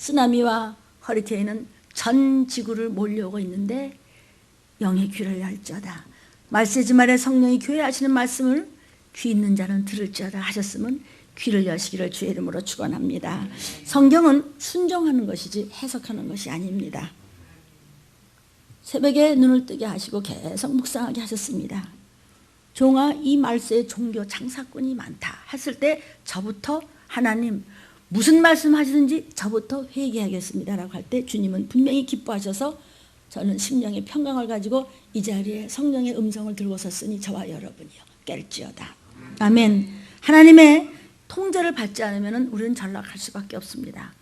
쓰나미와 허리케인은 전 지구를 몰려오고 있는데 영의 귀를 열지어다. 말세지 말에 성령이 교회에 하시는 말씀을 귀 있는 자는 들을지어다 하셨으면 귀를 여시기를 주의 이름으로 축원합니다. 성경은 순종하는 것이지 해석하는 것이 아닙니다. 새벽에 눈을 뜨게 하시고 계속 묵상하게 하셨습니다. 종아, 이 말세에 종교 장사꾼이 많다 했을 때 저부터 하나님 무슨 말씀 하시든지 저부터 회개하겠습니다 라고 할 때 주님은 분명히 기뻐하셔서 저는 심령의 평강을 가지고 이 자리에 성령의 음성을 들고 섰으니 저와 여러분이요 깰지어다. 아멘. 하나님의 통제를 받지 않으면 우리는 전락할 수밖에 없습니다.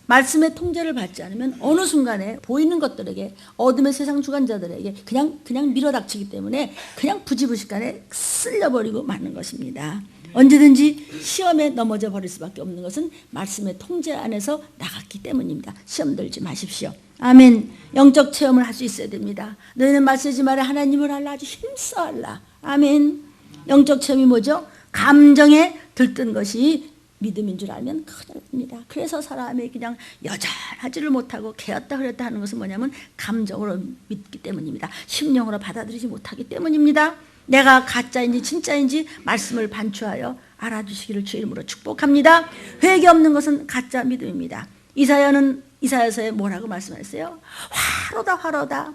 말씀의 통제를 받지 않으면 어느 순간에 보이는 것들에게 어둠의 세상 주관자들에게 그냥 밀어닥치기 때문에 그냥 부지불식간에 쓸려버리고 마는 것입니다. 언제든지 시험에 넘어져 버릴 수밖에 없는 것은 말씀의 통제 안에서 나갔기 때문입니다. 시험 들지 마십시오. 아멘. 영적 체험을 할 수 있어야 됩니다. 너희는 말세지 말에 하나님을 알라 아주 힘써 알라. 아멘. 영적 체험이 뭐죠? 감정에 들뜬 것이 믿음인 줄 알면 큰일 납니다. 그래서 사람이 그냥 여전하지를 못하고 개었다 그랬다 하는 것은 뭐냐면 감정으로 믿기 때문입니다. 심령으로 받아들이지 못하기 때문입니다. 내가 가짜인지 진짜인지 말씀을 반추하여 알아주시기를 주의 이름으로 축복합니다. 회개 없는 것은 가짜 믿음입니다. 이사야는 이사야서에 뭐라고 말씀하셨어요? 화로다 화로다.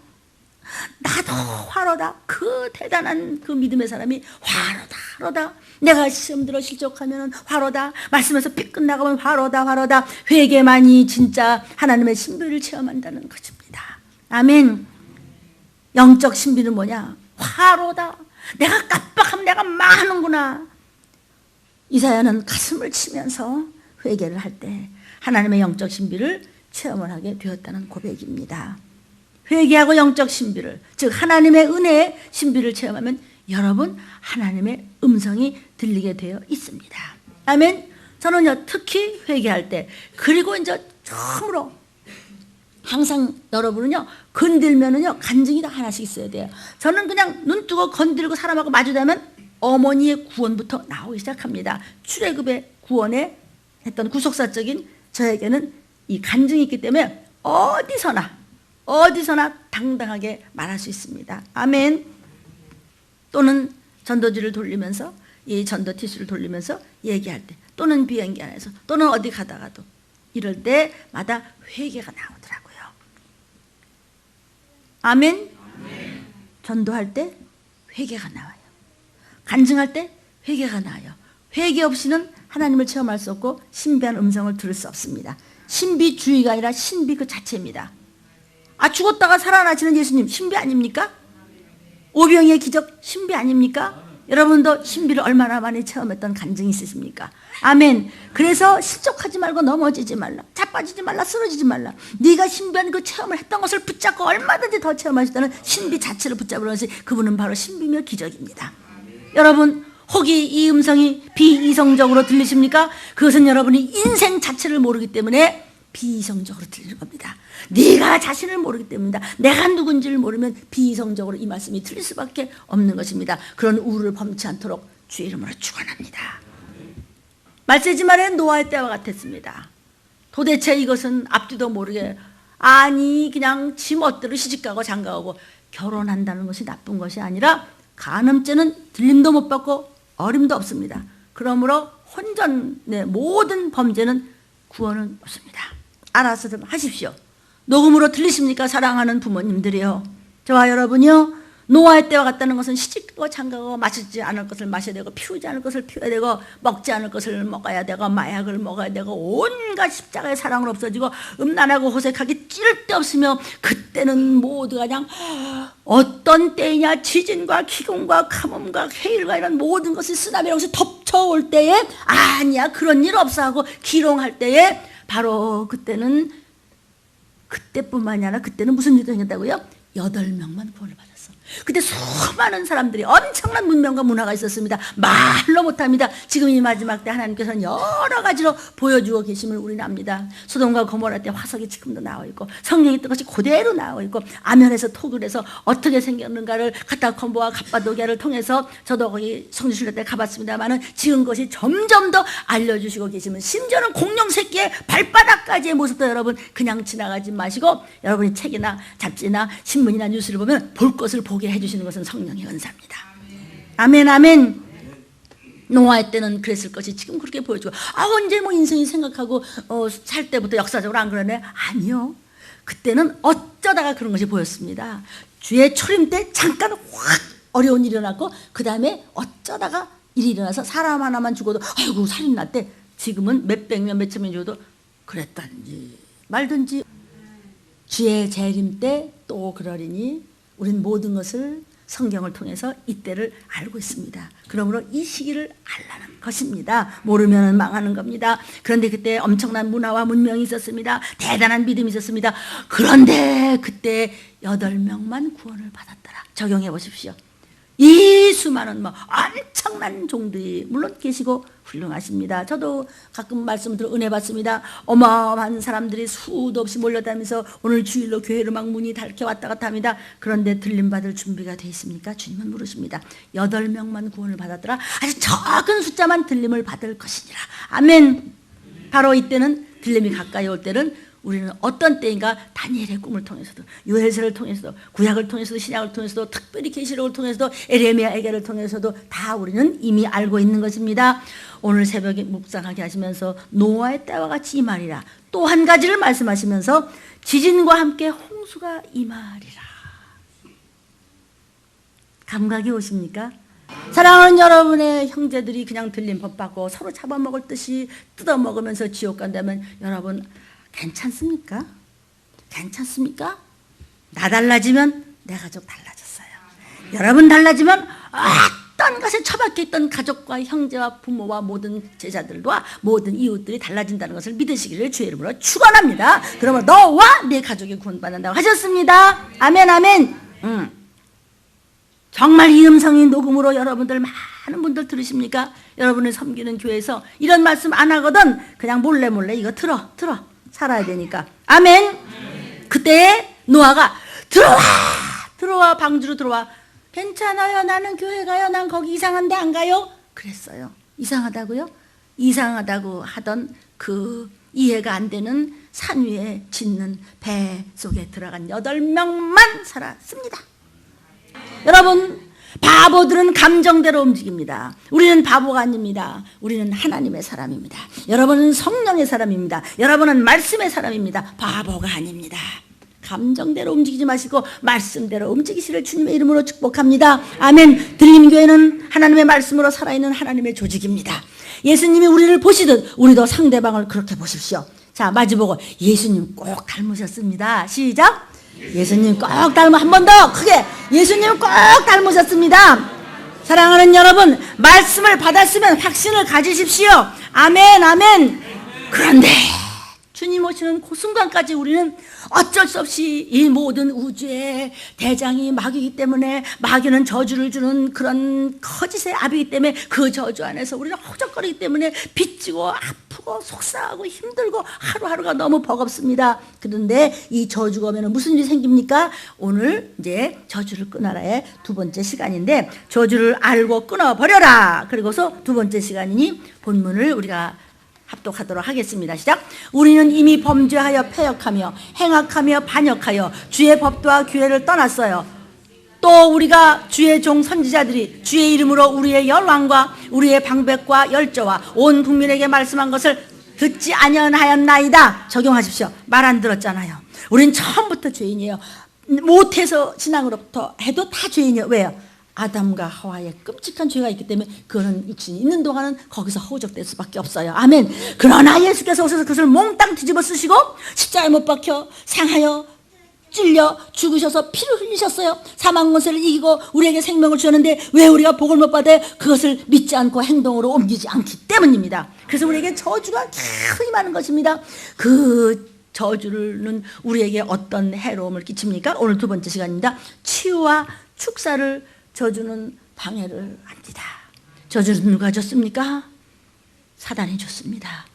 나도 화로다. 그 대단한 그 믿음의 사람이 화로다 화로다. 내가 시험 들어 실족하면 화로다. 말씀에서 삐 끝나가면 화로다 화로다. 회개만이 진짜 하나님의 신비를 체험한다는 것입니다. 아멘. 영적 신비는 뭐냐? 화로다. 내가 깜빡하면 내가 망하는구나. 이사야는 가슴을 치면서 회개를 할 때 하나님의 영적 신비를 체험을 하게 되었다는 고백입니다. 회개하고 영적 신비를, 즉 하나님의 은혜의 신비를 체험하면 여러분 하나님의 음성이 들리게 되어 있습니다. 아멘. 저는요 특히 회개할 때 그리고 이제 처음으로 항상 여러분은요 건들면은요 간증이 다 하나씩 있어야 돼요. 저는 그냥 눈 뜨고 건들고 사람하고 마주대면 어머니의 구원부터 나오기 시작합니다. 출애굽의 구원에 했던 구속사적인 저에게는 이 간증이 있기 때문에 어디서나 당당하게 말할 수 있습니다. 아멘. 또는 전도지를 돌리면서 이 전도 티슈를 돌리면서 얘기할 때 또는 비행기 안에서 또는 어디 가다가도 이럴 때마다 회개가 나오더라고요. 아멘. 전도할 때 회개가 나와요. 간증할 때 회개가 나와요. 회개 없이는 하나님을 체험할 수 없고 신비한 음성을 들을 수 없습니다. 신비주의가 아니라 신비 그 자체입니다. 죽었다가 살아나시는 예수님 신비 아닙니까? 오병이의 기적 신비 아닙니까? 여러분도 신비를 얼마나 많이 체험했던 간증이 있으십니까? 아멘. 그래서 실족하지 말고 넘어지지 말라. 자빠지지 말라. 쓰러지지 말라. 네가 신비한 그 체험을 했던 것을 붙잡고 얼마든지 더 체험하시다는 신비 자체를 붙잡으는 것이 그분은 바로 신비며 기적입니다. 여러분 혹이 이 음성이 비이성적으로 들리십니까? 그것은 여러분이 인생 자체를 모르기 때문에 비이성적으로 들리는 겁니다. 네가 자신을 모르기 때문이다. 내가 누군지를 모르면 비이성적으로 이 말씀이 들릴 수밖에 없는 것입니다. 그런 우를 범치 않도록 주의 이름으로 축원합니다. 말세지 말에 노아의 때와 같았습니다. 도대체 이것은 앞뒤도 모르게 그냥 지 멋대로 시집가고 장가가고 결혼한다는 것이 나쁜 것이 아니라 간음죄는 들림도 못 받고 어림도 없습니다. 그러므로 혼전의 모든 범죄는 구원은 없습니다. 알아서 좀 하십시오. 녹음으로 들리십니까? 사랑하는 부모님들이요. 저와 여러분이요. 노아의 때와 같다는 것은 시집가고 장가가고 마시지 않을 것을 마셔야 되고 피우지 않을 것을 피워야 되고 먹지 않을 것을 먹어야 되고 마약을 먹어야 되고 온갖 십자가의 사랑은 없어지고 음란하고 호색하기 찌를 데 없으며 그때는 모두가 그냥 어떤 때이냐 지진과 기근과 가뭄과 해일과 이런 모든 것이 쓰나미라는 것이 덮쳐올 때에 아니야 그런 일 없어 하고 기롱할 때에 바로 그때뿐만이 아니라 그때는 무슨 일이 생겼다고요? 8명만 구원을 받았어. 그때 수많은 사람들이 엄청난 문명과 문화가 있었습니다. 말로 못합니다. 지금 이 마지막 때 하나님께서는 여러 가지로 보여주고 계심을 우리는 압니다. 소돔과 고모라 때 화석이 지금도 나와 있고 성령이 있던 것이 그대로 나와 있고 아면에서 토굴에서 어떻게 생겼는가를 카타콤보와 갑바도기아를 통해서 저도 거기 성지순례 때 가봤습니다만은 지은 것이 점점 더 알려주시고 계시면 심지어는 공룡 새끼의 발바닥까지의 모습도 여러분 그냥 지나가지 마시고 여러분이 책이나 잡지나 신문이나 뉴스를 보면 볼 것을 보게 해주시는 것은 성령의 은사입니다. 아멘 아멘. 노아의 때는 그랬을 것이 지금 그렇게 보여주고 언제 뭐 인생이 생각하고 살 때부터 역사적으로 안 그러네? 아니요. 그때는 어쩌다가 그런 것이 보였습니다. 주의 초림 때 잠깐 확 어려운 일이 일어났고 그 다음에 어쩌다가 일이 일어나서 사람 하나만 죽어도 아이고 살인 났대. 지금은 몇백 명 몇천 명 죽어도 그랬던지 말든지 주의 재림 때 또 그러리니 우린 모든 것을 성경을 통해서 이때를 알고 있습니다. 그러므로 이 시기를 알라는 것입니다. 모르면 망하는 겁니다. 그런데 그때 엄청난 문화와 문명이 있었습니다. 대단한 믿음이 있었습니다. 그런데 그때 8명만 구원을 받았더라. 적용해 보십시오. 이 수많은 엄청난 종들이 물론 계시고 훌륭하십니다. 저도 가끔 말씀을 들어 은혜 받습니다. 어마어마한 사람들이 수도 없이 몰려다니면서 오늘 주일로 교회로 막 문이 닳게 왔다 갔다 합니다. 그런데 들림받을 준비가 되어 있습니까? 주님은 물으십니다. 8명만 구원을 받았더라. 아주 적은 숫자만 들림을 받을 것이니라. 아멘. 바로 이때는 들림이 가까이 올 때는 우리는 어떤 때인가 다니엘의 꿈을 통해서도 요엘서를 통해서도 구약을 통해서도 신약을 통해서도 특별히 계시록을 통해서도 에레미야에게를 통해서도 다 우리는 이미 알고 있는 것입니다. 오늘 새벽에 묵상하게 하시면서 노아의 때와 같이 임하리라. 또 한 가지를 말씀하시면서 지진과 함께 홍수가 임하리라. 감각이 오십니까? 사랑하는 여러분의 형제들이 그냥 들림 법 받고 서로 잡아먹을 듯이 뜯어먹으면서 지옥 간다면 여러분 괜찮습니까? 괜찮습니까? 나 달라지면 내 가족 달라졌어요. 여러분 달라지면 어떤 것에 처박혀 있던 가족과 형제와 부모와 모든 제자들과 모든 이웃들이 달라진다는 것을 믿으시기를 주의 이름으로 축원합니다. 그러면 너와 네 가족이 구원받는다고 하셨습니다. 아멘 아멘. 정말 이 음성이 녹음으로 여러분들 많은 분들 들으십니까? 여러분을 섬기는 교회에서 이런 말씀 안 하거든 그냥 몰래 이거 틀어 살아야 되니까. 아멘. 그때 노아가 들어와 방주로 들어와. 괜찮아요. 나는 교회 가요. 난 거기 이상한데 안 가요. 그랬어요. 이상하다고요? 이상하다고 하던 그 이해가 안 되는 산 위에 짓는 배 속에 들어간 8명만 살았습니다. 여러분 바보들은 감정대로 움직입니다. 우리는 바보가 아닙니다. 우리는 하나님의 사람입니다. 여러분은 성령의 사람입니다. 여러분은 말씀의 사람입니다. 바보가 아닙니다. 감정대로 움직이지 마시고 말씀대로 움직이시를 주님의 이름으로 축복합니다. 아멘. 들림교회는 하나님의 말씀으로 살아있는 하나님의 조직입니다. 예수님이 우리를 보시듯 우리도 상대방을 그렇게 보십시오. 자, 마주보고 예수님 꼭 닮으셨습니다. 시작. 예수님 꼭 닮아. 한 번 더 크게. 예수님 꼭 닮으셨습니다. 사랑하는 여러분, 말씀을 받았으면 확신을 가지십시오. 아멘 아멘. 그런데 주님 오시는 그 순간까지 우리는 어쩔 수 없이 이 모든 우주의 대장이 마귀이기 때문에, 마귀는 저주를 주는 그런 거짓의 압이기 때문에 그 저주 안에서 우리는 허적거리기 때문에 빚지고 아프고 속상하고 힘들고 하루하루가 너무 버겁습니다. 그런데 이 저주가 오면 무슨 일이 생깁니까? 오늘 이제 저주를 끊어라의 두 번째 시간인데, 저주를 알고 끊어버려라. 그리고서 두 번째 시간이니 본문을 우리가 합독하도록 하겠습니다. 시작. 우리는 이미 범죄하여 패역하며 행악하며 반역하여 주의 법도와 규례를 떠났어요. 또 우리가 주의 종 선지자들이 주의 이름으로 우리의 열왕과 우리의 방백과 열조와 온 국민에게 말씀한 것을 듣지 아니하였나이다. 적용하십시오. 말 안 들었잖아요. 우린 처음부터 죄인이에요. 못해서 신앙으로부터 해도 다 죄인이에요. 왜요? 아담과 하와의 끔찍한 죄가 있기 때문에 그거는 육신이 있는 동안은 거기서 허우적될 수밖에 없어요. 아멘. 그러나 예수께서 오셔서 그것을 몽땅 뒤집어 쓰시고 십자가에 못 박혀 상하여 찔려 죽으셔서 피를 흘리셨어요. 사망 권세를 이기고 우리에게 생명을 주셨는데 왜 우리가 복을 못 받아? 그것을 믿지 않고 행동으로 옮기지 않기 때문입니다. 그래서 우리에게 저주가 계속 임하는 것입니다. 그 저주는 우리에게 어떤 해로움을 끼칩니까? 오늘 두 번째 시간입니다. 치유와 축사를 저주는 방해를 합니다. 저주는 누가 줬습니까? 사단이 줬습니다.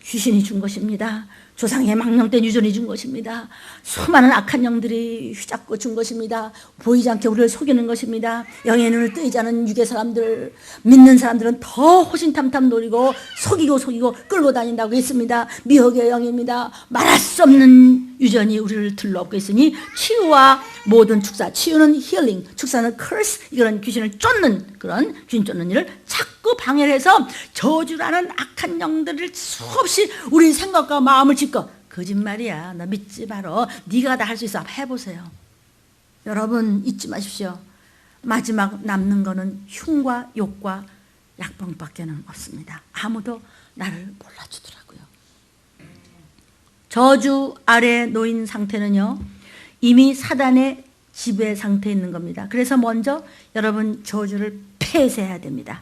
귀신이 준 것입니다. 조상의 망령된 유전이 준 것입니다. 수많은 악한 영들이 휘잡고 준 것입니다. 보이지 않게 우리를 속이는 것입니다. 영의 눈을 뜨이지 않은 유괴 사람들, 믿는 사람들은 더 호신탐탐 노리고 속이고 끌고 다닌다고 했습니다. 미혹의 영입니다. 말할 수 없는 유전이 우리를 들러엎고 있으니 치유와 모든 축사, 치유는 힐링, 축사는 curse, 이런 귀신을 쫓는, 그런 귀신 쫓는 일을 자꾸 방해를 해서 저주라는 악한 영들을 수없이 우리 생각과 마음을 짓고, 거짓말이야, 너 믿지 마라, 네가 다 할 수 있어, 해보세요. 여러분 잊지 마십시오. 마지막 남는 거는 흉과 욕과 약방밖에는 없습니다. 아무도 나를 몰라주더라고요. 저주 아래 놓인 상태는요, 이미 사단의 지배 상태에 있는 겁니다. 그래서 먼저 여러분 저주를 폐쇄해야 됩니다.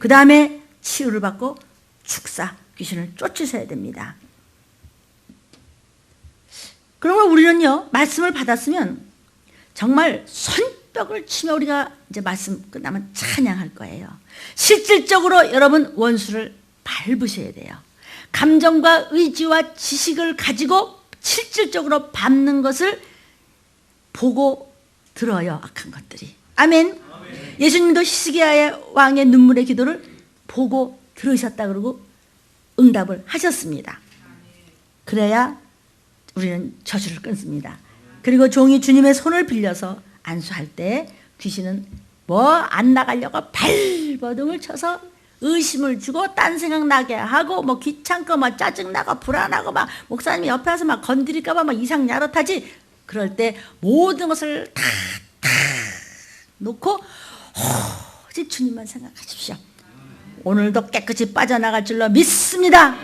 그 다음에 치유를 받고 축사, 귀신을 쫓으셔야 됩니다. 그러면 우리는요, 말씀을 받았으면 정말 손뼉을 치며 우리가 이제 말씀 끝나면 찬양할 거예요. 실질적으로 여러분 원수를 밟으셔야 돼요. 감정과 의지와 지식을 가지고 실질적으로 밟는 것을 보고 들어요, 악한 것들이. 아멘. 예수님도 히스기야의 왕의 눈물의 기도를 보고 들으셨다 그러고 응답을 하셨습니다. 그래야 우리는 저주를 끊습니다. 그리고 종이 주님의 손을 빌려서 안수할 때 귀신은 뭐 안 나가려고 발버둥을 쳐서 의심을 주고 딴 생각 나게 하고 뭐 귀찮고 뭐 짜증나고 불안하고 막 목사님이 옆에 와서 막 건드릴까 봐 막 이상 야릇하지. 그럴 때 모든 것을 다 놓고 오직 주님만 생각하십시오. 오늘도 깨끗이 빠져나갈 줄로 믿습니다.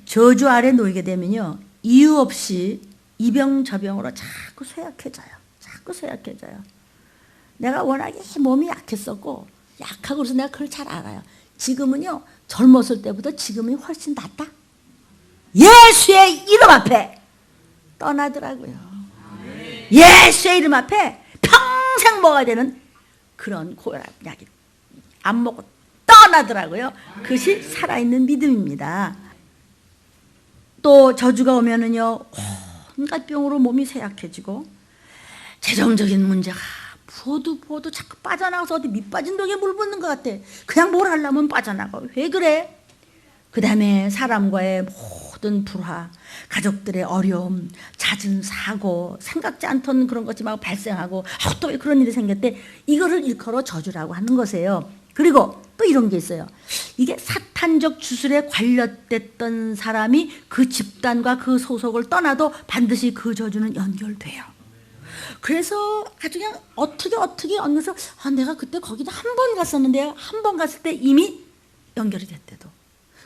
저주 아래 놓이게 되면요, 이유 없이 이병저병으로 자꾸 쇠약해져요. 내가 워낙에 몸이 약했었고 약하고 그래서 내가 그걸 잘 알아요. 지금은요, 젊었을 때보다 지금이 훨씬 낫다. 예수의 이름 앞에 떠나더라고요. 예수의 이름 앞에 평생 먹어야 되는 그런 고약약이 안 먹고 떠나더라고요. 그것이 살아있는 믿음입니다. 또 저주가 오면은요, 온갖 병으로 몸이 쇠약해지고 재정적인 문제가 부어도 자꾸 빠져나가서 어디 밑빠진 독에 물 붓는 것 같아. 그냥 뭘 하려면 빠져나가. 왜 그래? 그 다음에 사람과의 모든 불화, 가족들의 어려움, 잦은 사고, 생각지 않던 그런 것이 막 발생하고, 또 왜 그런 일이 생겼대? 이거를 일컬어 저주라고 하는 것이에요. 그리고 또 이런 게 있어요. 이게 사탄적 주술에 관련됐던 사람이 그 집단과 그 소속을 떠나도 반드시 그 저주는 연결돼요. 그래서 아주 그냥 어떻게 얹어서 내가 그때 거기 한 번 갔었는데, 한 번 갔을 때 이미 연결이 됐대도.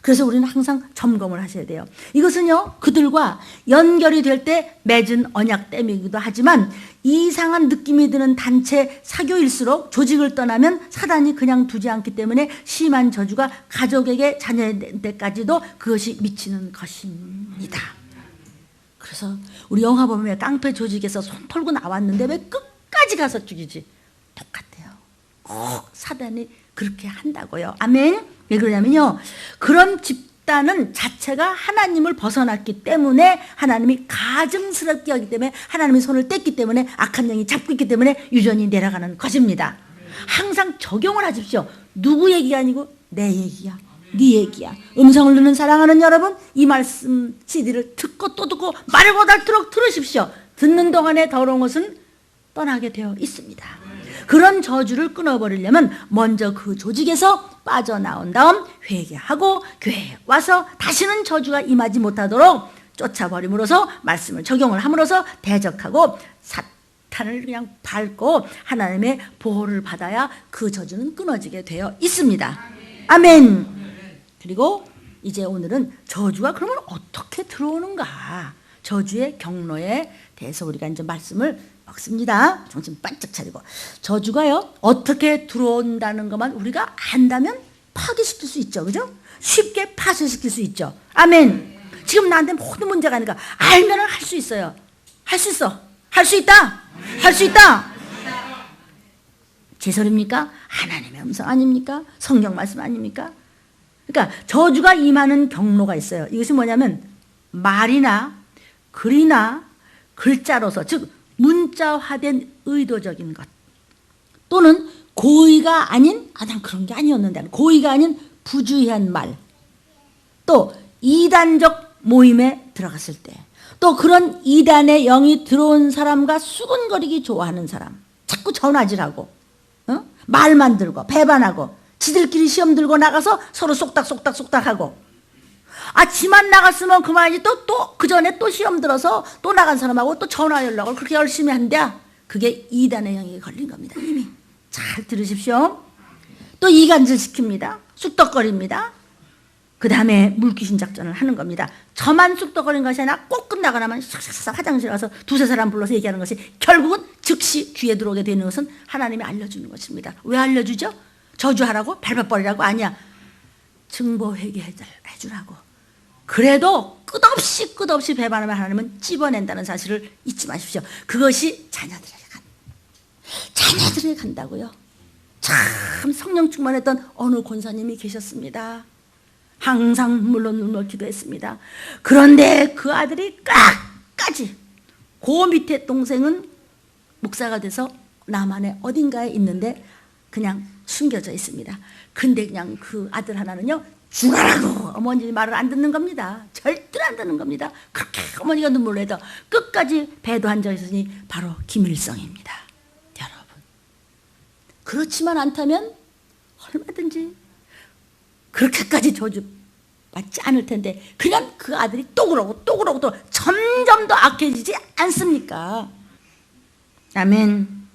그래서 우리는 항상 점검을 하셔야 돼요. 이것은요, 그들과 연결이 될 때 맺은 언약 때문이기도 하지만 이상한 느낌이 드는 단체 사교일수록 조직을 떠나면 사단이 그냥 두지 않기 때문에 심한 저주가 가족에게 자녀에게까지도 그것이 미치는 것입니다. 그래서 우리 영화 보면 왜 깡패 조직에서 손 털고 나왔는데 왜 끝까지 가서 죽이지? 똑같아요. 꼭 사단이 그렇게 한다고요. 아멘. 왜 그러냐면요, 그런 집단은 자체가 하나님을 벗어났기 때문에, 하나님이 가증스럽게 하기 때문에, 하나님의 손을 뗐기 때문에, 악한 영이 잡고 있기 때문에 유전이 내려가는 것입니다. 항상 적용을 하십시오. 누구 얘기가 아니고 내 얘기야, 네 얘기야. 음성을 듣는 사랑하는 여러분, 이 말씀 CD를 듣고 또 듣고 마르고 닳도록 들으십시오. 듣는 동안에 더러운 것은 떠나게 되어 있습니다. 그런 저주를 끊어버리려면 먼저 그 조직에서 빠져나온 다음 회개하고 교회에 와서 다시는 저주가 임하지 못하도록 쫓아버림으로써 말씀을 적용을 함으로써 대적하고 사탄을 그냥 밟고 하나님의 보호를 받아야 그 저주는 끊어지게 되어 있습니다. 아멘. 그리고 이제 오늘은 저주가 그러면 어떻게 들어오는가, 저주의 경로에 대해서 우리가 이제 말씀을 먹습니다. 정신 반짝 차리고. 저주가요, 어떻게 들어온다는 것만 우리가 안다면 파괴시킬 수 있죠. 그죠? 쉽게 파쇄시킬 수 있죠. 아멘. 지금 나한테 모든 문제가 아니까 알면 할 수 있어요. 할 수 있어. 할 수 있다. 할 수 있다. 제 소리입니까? 하나님의 음성 아닙니까? 성경 말씀 아닙니까? 그러니까 저주가 임하는 경로가 있어요. 이것이 뭐냐면 말이나 글이나 글자로서, 즉 문자화된 의도적인 것, 또는 고의가 아닌, 난 그런 게 아니었는데, 고의가 아닌 부주의한 말, 또 이단적 모임에 들어갔을 때, 또 그런 이단의 영이 들어온 사람과 수근거리기 좋아하는 사람, 자꾸 전화질하고 말만 들고 배반하고 지들끼리 시험 들고 나가서 서로 쏙닥쏙닥쏙닥하고, 지만 나갔으면 그만이지, 또 그 전에 또 시험 들어서 또 나간 사람하고 또 전화 연락을 그렇게 열심히 한대. 그게 이단의 영에 걸린 겁니다. 이미 잘 들으십시오. 또 이간질 시킵니다. 쑥덕거립니다. 그 다음에 물귀신 작전을 하는 겁니다. 저만 쑥덕거리는 것이 아니라 꼭 끝나고 나면 샥샥샥 화장실 가서 두세 사람 불러서 얘기하는 것이 결국은 즉시 귀에 들어오게 되는 것은 하나님이 알려주는 것입니다. 왜 알려주죠? 저주하라고? 밟아버리라고? 아니야. 증보 회개해주라고. 그래도 끝없이 배반하면 하나님은 찝어낸다는 사실을 잊지 마십시오. 그것이 자녀들에게 간다고요. 참 성령 충만했던 어느 권사님이 계셨습니다. 항상 물론 기도했습니다. 그런데 그 아들이 끝까지, 그 밑에 동생은 목사가 돼서 남한의 어딘가에 있는데 그냥 숨겨져 있습니다. 근데 그냥 그 아들 하나는요, 죽어라고 어머니 말을 안 듣는 겁니다. 절대로 안 듣는 겁니다. 그렇게 어머니가 눈물로 해도 끝까지 배도한 적이 있으니 바로 김일성입니다. 여러분, 그렇지만 않다면 얼마든지 그렇게까지 저주 받지 않을 텐데, 그냥 그 아들이 또 그러고 점점 더 악해지지 않습니까? 아멘.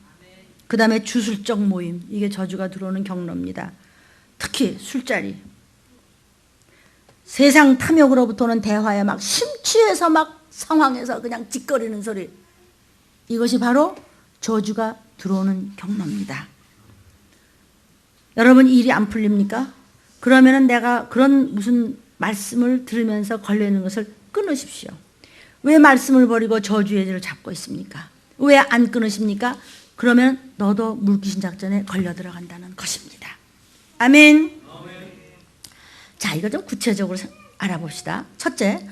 그 다음에 주술적 모임, 이게 저주가 들어오는 경로입니다. 특히 술자리, 세상 탐욕으로부터는 대화에 막 심취해서 막 상황에서 그냥 짓거리는 소리, 이것이 바로 저주가 들어오는 경로입니다. 여러분, 일이 안 풀립니까? 그러면은 내가 그런 무슨 말씀을 들으면서 걸려있는 것을 끊으십시오. 왜 말씀을 버리고 저주의 죄를 잡고 있습니까? 왜 안 끊으십니까? 그러면 너도 물귀신 작전에 걸려 들어간다는 것입니다. 아멘. 자, 이거 좀 구체적으로 알아봅시다. 첫째,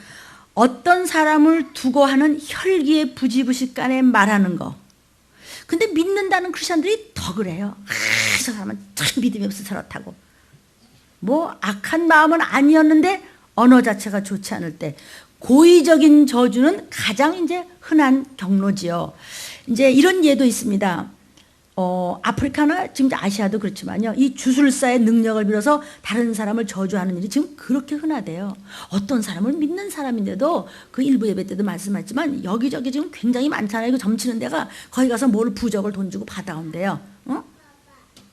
어떤 사람을 두고 하는 혈기의 부지부식간에 말하는 거. 근데 믿는다는 크리스천들이 더 그래요. 저 사람은 참 믿음이 없어 저렇다고. 뭐 악한 마음은 아니었는데 언어 자체가 좋지 않을 때, 고의적인 저주는 가장 이제 흔한 경로지요. 이제 이런 예도 있습니다. 아프리카나 지금 아시아도 그렇지만요, 이 주술사의 능력을 빌어서 다른 사람을 저주하는 일이 지금 그렇게 흔하대요. 어떤 사람을 믿는 사람인데도, 그 일부 예배 때도 말씀했지만 여기저기 지금 굉장히 많잖아요. 이거 점치는 데가, 거기 가서 뭘 부적을 돈 주고 받아온대요.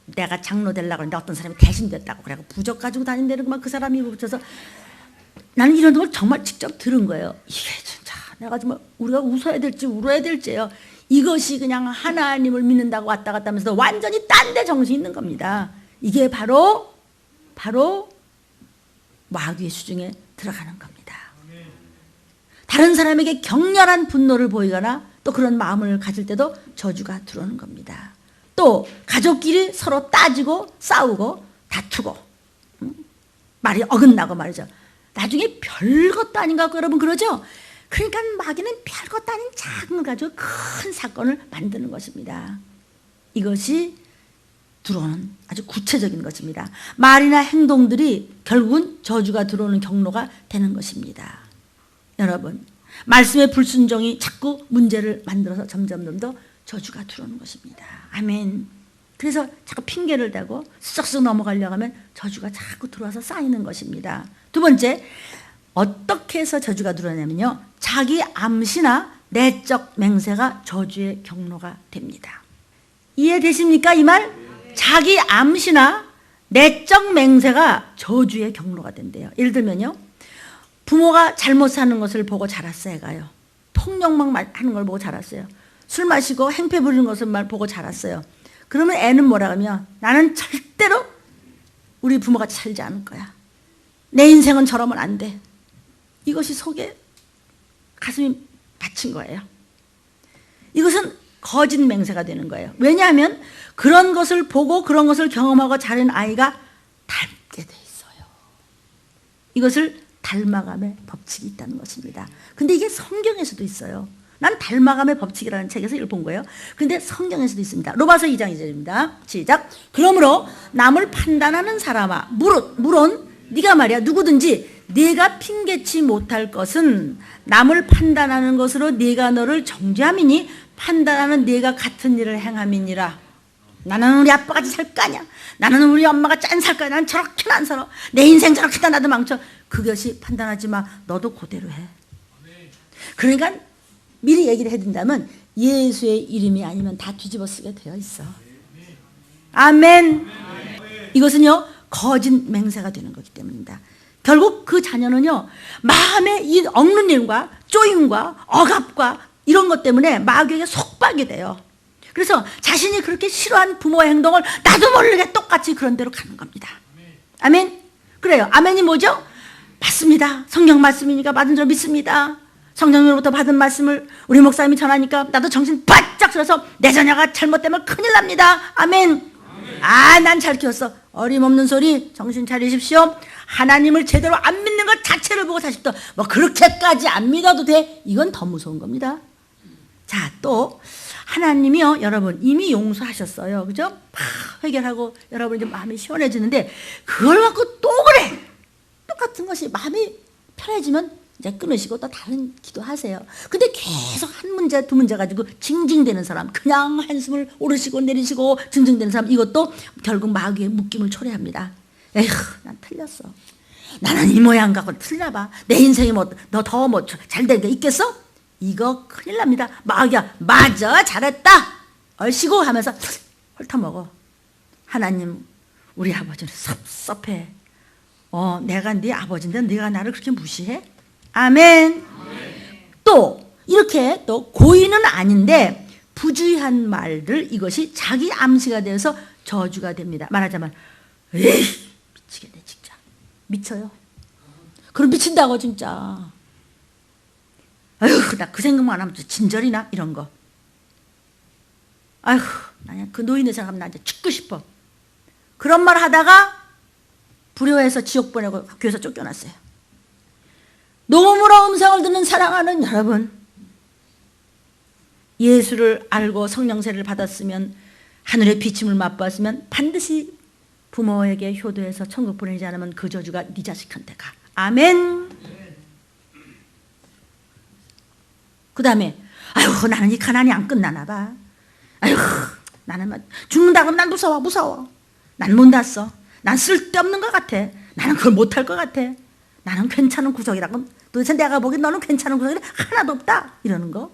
내가 장로 되려고 했는데 어떤 사람이 대신 됐다고 그래고 부적 가지고 다닌다는 것만 그 사람이 붙여서, 나는 이런 걸 정말 직접 들은 거예요. 이게 진짜 내가 정말 우리가 웃어야 될지 울어야 될지요. 이것이 그냥 하나님을 믿는다고 왔다 갔다 하면서 완전히 딴 데 정신이 있는 겁니다. 이게 바로 마귀의 수중에 들어가는 겁니다. 다른 사람에게 격렬한 분노를 보이거나 또 그런 마음을 가질 때도 저주가 들어오는 겁니다. 또 가족끼리 서로 따지고 싸우고 다투고, 말이 어긋나고 말이죠. 나중에 별것도 아닌 것 같고, 여러분 그러죠? 그러니까 마귀는 별것도 아닌 작은 걸 가지고 큰 사건을 만드는 것입니다. 이것이 들어오는 아주 구체적인 것입니다. 말이나 행동들이 결국은 저주가 들어오는 경로가 되는 것입니다. 여러분, 말씀의 불순종이 자꾸 문제를 만들어서 점점 더 저주가 들어오는 것입니다. 아멘. 그래서 자꾸 핑계를 대고 쓱쓱 넘어가려고 하면 저주가 자꾸 들어와서 쌓이는 것입니다. 두 번째, 어떻게 해서 저주가 들어오냐면요, 자기 암시나 내적 맹세가 저주의 경로가 됩니다. 이해되십니까? 이 말? 자기 암시나 내적 맹세가 저주의 경로가 된대요. 예를 들면요, 부모가 잘못 사는 것을 보고 자랐어요. 애가요. 폭력만 하는 걸 보고 자랐어요. 술 마시고 행패 부리는 것을 보고 자랐어요. 그러면 애는 뭐라 하면, 나는 절대로 우리 부모같이 살지 않을 거야. 내 인생은 저러면 안 돼. 이것이 속에 가슴이 받친 거예요. 이것은 거짓 맹세가 되는 거예요. 왜냐하면 그런 것을 보고 그런 것을 경험하고 자란 아이가 닮게 돼 있어요. 이것을 닮아감의 법칙이 있다는 것입니다. 근데 이게 성경에서도 있어요. 난 닮아감의 법칙이라는 책에서 읽어본 거예요. 근데 성경에서도 있습니다. 로마서 2장 2절입니다. 시작. 그러므로 남을 판단하는 사람아, 물론 네가 말이야 누구든지 네가 핑계치 못할 것은 남을 판단하는 것으로 네가 너를 정죄함이니 판단하는 네가 같은 일을 행함이니라. 나는 우리 아빠같이 살 거냐? 나는 우리 엄마가 짠 살 거야? 나는 저렇게는 안 살아. 내 인생 저렇게 나도 망쳐. 그것이 판단하지 마. 너도 그대로 해. 그러니까 미리 얘기를 해둔다면 예수의 이름이 아니면 다 뒤집어 쓰게 되어 있어. 아멘. 이것은요 거짓 맹세가 되는 거기 때문입니다. 결국 그 자녀는요 마음에 이 억는 일과 쪼임과 억압과 이런 것 때문에 마귀에게 속박이 돼요. 그래서 자신이 그렇게 싫어한 부모의 행동을 나도 모르게 똑같이 그런 대로 가는 겁니다. 아멘. 그래요. 아멘이 뭐죠? 맞습니다. 성경 말씀이니까 맞은 줄 믿습니다. 성령으로부터 받은 말씀을 우리 목사님이 전하니까 나도 정신 바짝 들어서 내 자녀가 잘못되면 큰일 납니다. 아멘. 아, 난 잘 키웠어. 어림없는 소리. 정신 차리십시오. 하나님을 제대로 안 믿는 것 자체를 보고 자식도 뭐 그렇게까지 안 믿어도 돼. 이건 더 무서운 겁니다. 자, 또 하나님이요 여러분 이미 용서하셨어요. 그죠? 막 해결하고 여러분 이제 마음이 시원해지는데 그걸 갖고 또 그래. 똑같은 것이 마음이 편해지면 이제 끊으시고 또 다른 기도하세요. 근데 계속 한 문제 두 문제 가지고 징징대는 사람, 그냥 한숨을 오르시고 내리시고 징징대는 사람, 이것도 결국 마귀의 묶임을 초래합니다. 에휴, 난 틀렸어. 나는 이 모양 갖고 틀려봐. 내 인생이 뭐 너 더 뭐 잘 된 게 있겠어? 이거 큰일 납니다. 마귀야, 맞아, 잘했다 얼씨구 하면서 훑어먹어. 하나님, 우리 아버지는 섭섭해. 내가 네 아버지인데 네가 나를 그렇게 무시해? 아멘. 또 이렇게 또 고의는 아닌데 부주의한 말들, 이것이 자기 암시가 되어서 저주가 됩니다. 말하자면 에이 미치겠네 진짜. 미쳐요. 그럼 미친다고 진짜. 아휴 나 그 생각만 하면 진절이나 이런 거. 아휴 나 그냥 그 노인의 생각하면 나 이제 죽고 싶어. 그런 말 하다가 불효해서 지옥 보내고 교회에서 쫓겨났어요. 녹음으로 음성을 듣는 사랑하는 여러분, 예수를 알고 성령세를 받았으면, 하늘의 비침을 맛보았으면 반드시 부모에게 효도해서 천국 보내지 않으면 그 저주가 네 자식한테 가. 아멘. 그 다음에 아유 나는 이 가난이 안 끝나나 봐. 아유 나는 죽는다 그러면 난 무서워. 난 못 났어. 난 쓸데없는 것 같아. 나는 그걸 못할 것 같아. 나는 괜찮은 구석이라고. 도대체 내가 보기엔 너는 괜찮은 구석이 하나도 없다. 이러는 거.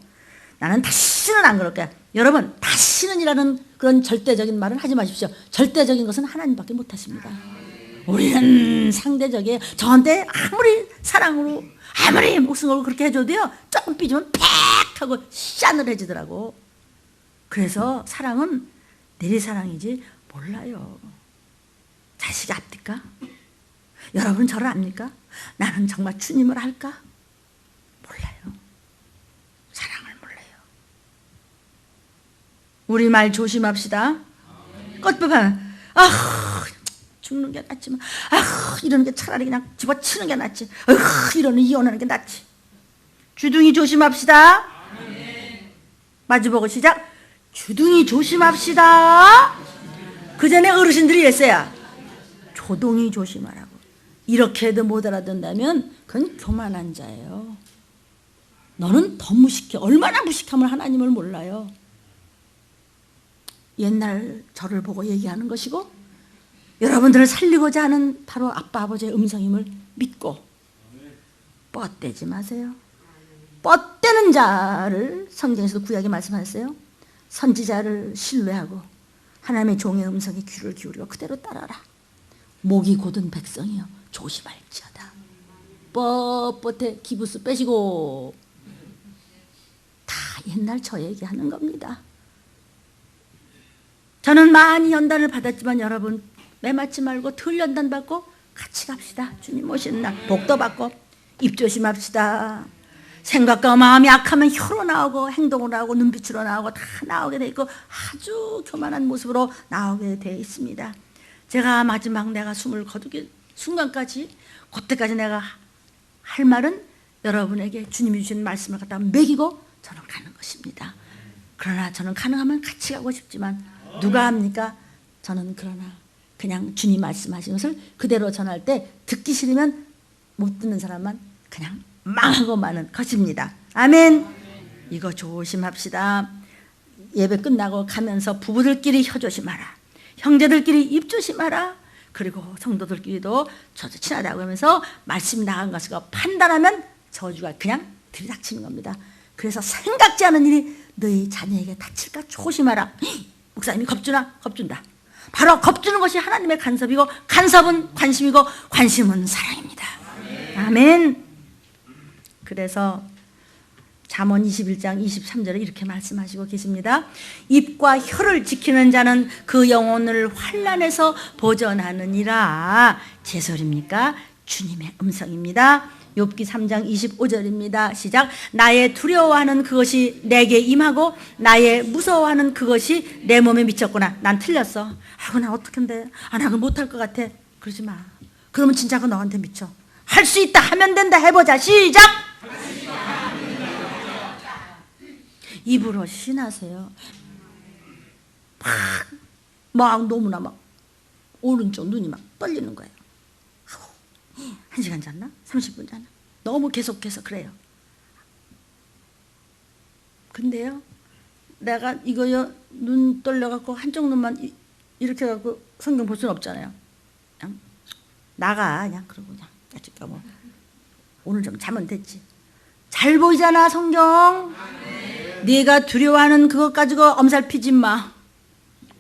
나는 다시는 안 그럴 거야. 여러분, 다시는이라는 그런 절대적인 말은 하지 마십시오. 절대적인 것은 하나님밖에 못하십니다. 우리는 상대적이에요. 저한테 아무리 사랑으로 아무리 목숨 걸고 그렇게 해줘도요 조금 삐지면 팩 하고 싸늘해지더라고. 그래서 사랑은 내리사랑이지 몰라요. 자식이 앞딜까? 여러분 저를 압니까? 나는 정말 주님을 알까? 몰라요. 사랑을 몰라요. 우리 말 조심합시다. 꽃부분 죽는 게 낫지만 이러는 게 차라리 그냥 집어치는 게 낫지. 이러는 이혼하는 게 낫지. 주둥이 조심합시다. 마주보고 시작. 주둥이 조심합시다. 그 전에 어르신들이 이랬어요. 조둥이 조심하라고. 이렇게 해도 못 알아듣는다면 그건 교만한 자예요. 너는 더 무식해. 얼마나 무식함을 하나님을 몰라요. 옛날 저를 보고 얘기하는 것이고 여러분들을 살리고자 하는 바로 아빠 아버지의 음성임을 믿고 뻗대지 마세요. 뻗대는 자를 성경에서도 구약에 말씀하셨어요. 선지자를 신뢰하고 하나님의 종의 음성에 귀를 기울이고 그대로 따라라. 목이 곧은 백성이여 조심할지어다. 뻣뻣해 기부스 빼시고. 다 옛날 저 얘기하는 겁니다. 저는 많이 연단을 받았지만 여러분 매맞지 말고 덜 연단 받고 같이 갑시다. 주님 오시는 날 복도 받고 입 조심합시다. 생각과 마음이 악하면 혀로 나오고 행동으로 나오고 눈빛으로 나오고 다 나오게 돼 있고 아주 교만한 모습으로 나오게 돼 있습니다. 제가 마지막 내가 숨을 거두기 순간까지 그때까지 내가 할 말은 여러분에게 주님이 주신 말씀을 갖다 먹이고 저는 가는 것입니다. 그러나 저는 가능하면 같이 가고 싶지만 누가 합니까? 저는 그러나 그냥 주님 말씀하신 것을 그대로 전할 때 듣기 싫으면 못 듣는 사람만 그냥 망하고 마는 것입니다. 아멘. 이거 조심합시다. 예배 끝나고 가면서 부부들끼리 혀 조심하라, 형제들끼리 입 조심하라, 그리고 성도들끼리도 저도 친하다고 하면서 말씀 나간 것을 판단하면 저주가 그냥 들이닥치는 겁니다. 그래서 생각지 않은 일이 너희 자녀에게 닥칠까 조심하라. 목사님이 겁주나? 겁준다. 바로 겁주는 것이 하나님의 간섭이고 간섭은 관심이고 관심은 사랑입니다. 아멘. 그래서 잠언 21장 23절에 이렇게 말씀하시고 계십니다. 입과 혀를 지키는 자는 그 영혼을 환난에서 보전하느니라. 제 소리입니까? 주님의 음성입니다. 욥기 3장 25절입니다. 시작. 나의 두려워하는 그것이 내게 임하고 나의 무서워하는 그것이 내 몸에 미쳤구나. 난 틀렸어. 아이고 나 어떡한데. 나 그거 못할 것 같아. 그러지 마. 그러면 진짜 그거 너한테 미쳐. 할 수 있다 하면 된다. 해보자. 시작. 입으로 신하세요. 막 너무나 막 오른쪽 눈이 막 떨리는 거예요. 1시간 잤나? 30분 잤나? 너무 계속해서 그래요. 근데요, 내가 이거요, 눈 떨려갖고 한쪽 눈만 이렇게 해갖고 성경 볼 수는 없잖아요. 그냥 나가, 그냥 그러고 그냥 야채가 뭐 오늘 좀 자면 됐지. 잘 보이잖아 성경. 네가 두려워하는 그것 가지고 엄살피지 마.